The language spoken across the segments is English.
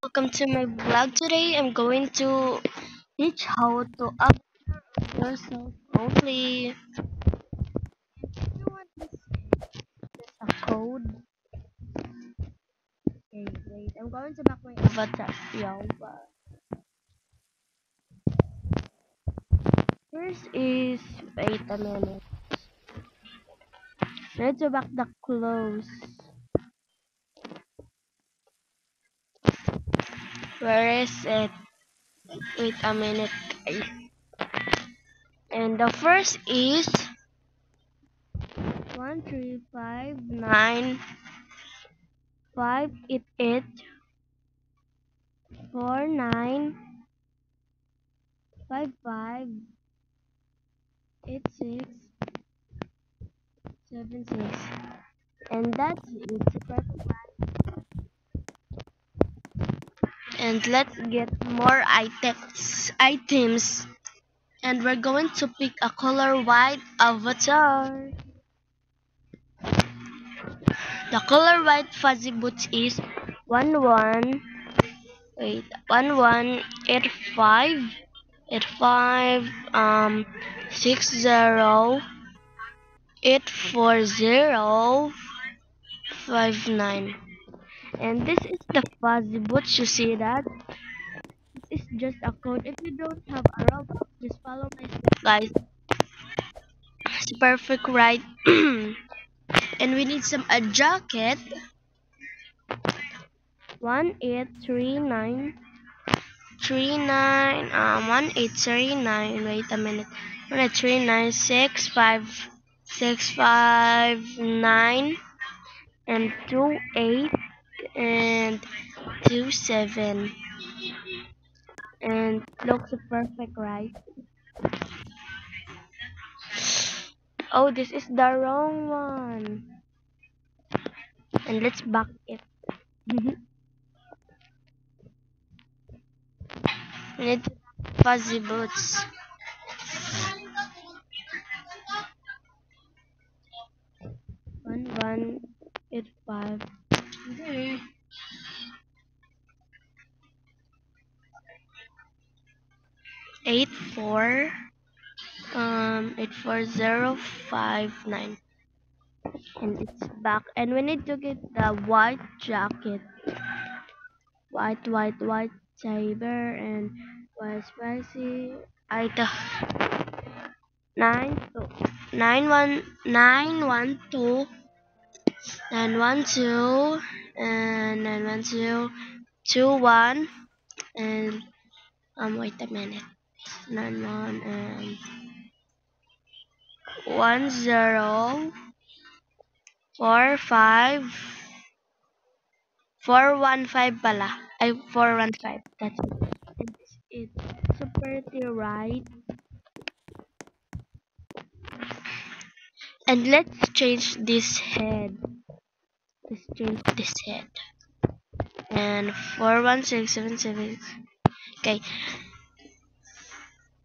Welcome to my vlog. Today I'm going to teach how to upload yourself only. If you want this a code. Okay, wait. I'm going to back my avatar. Yo, first is wait a minute. Let's go back the clothes. Where is it? Wait a minute, guys. And the first is 135895588655676. And that's it. And let's get more items. And we're going to pick a color white avatar. The color white fuzzy boots is 11 wait 1185 60 84059. And this is the fuzzy boots. You see that? This is just a code. If you don't have a Roblox, just follow my step, guys. It's perfect, right? And we need some a jacket. 1839 wait a minute. 18396559 and 28 and 27. And looks perfect, right? Oh, this is the wrong one. And let's back it. We need fuzzy boots. 1185 84 84059. And it's back. And we need to get the white jacket. White saber and white spicy. Item 912 912 and 91221 and wait a minute. 91 and 1045 415 pala. Ay, 415. That's it. It's super right. And let's change this head. Let's change this head. And 41677. Okay.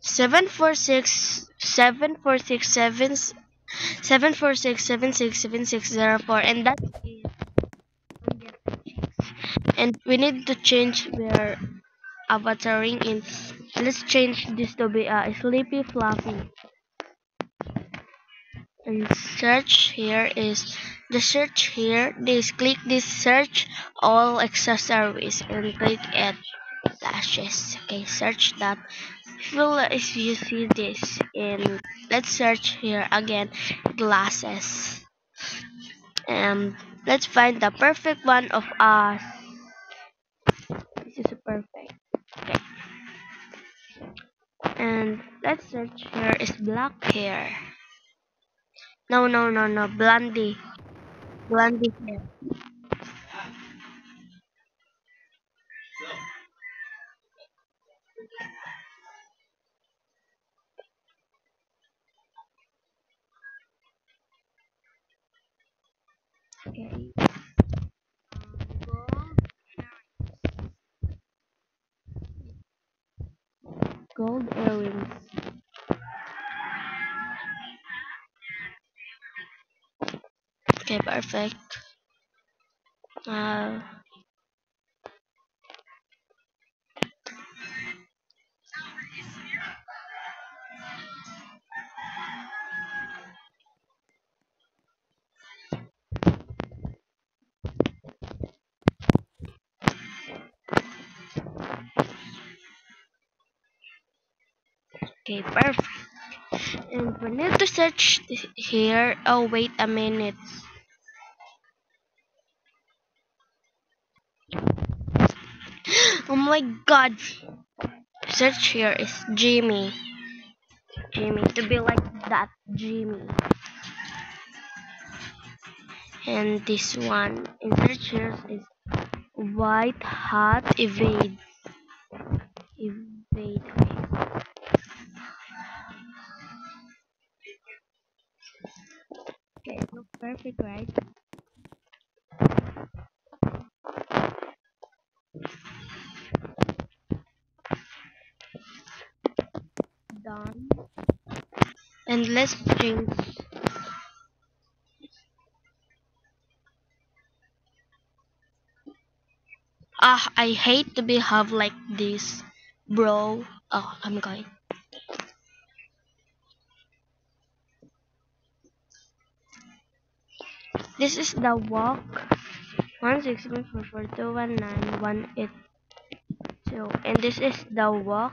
746767604. And that's it. And we need to change where avataring in. Let's change this to be a sleepy fluffy. And search here is the search here. This click this search all accessories and click add lashes. Okay, search that. If you see this, and let's search here again glasses. And let's find the perfect one of us. This is perfect. Okay. And let's search here is black hair. No, blondie. Blondie hair. Okay. Gold earrings. Okay, perfect. Uh, Okay, perfect. And we need to search here. Oh, wait a minute. Oh my god. Search here is Jimmy. Jimmy. To be like that, Jimmy. And this one in search here is white hat evade. Evade. Okay, it looks perfect, right? Done. And let's change. Ah, I hate to behave like this, bro. Oh, I'm going. This is the walk. 16144219182. And this is the walk.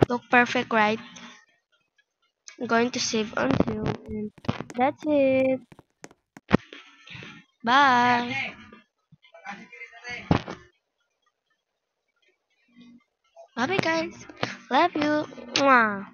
Look perfect, right? I'm going to save until, and that's it. Bye. Bye bye guys. Love you. Mwah.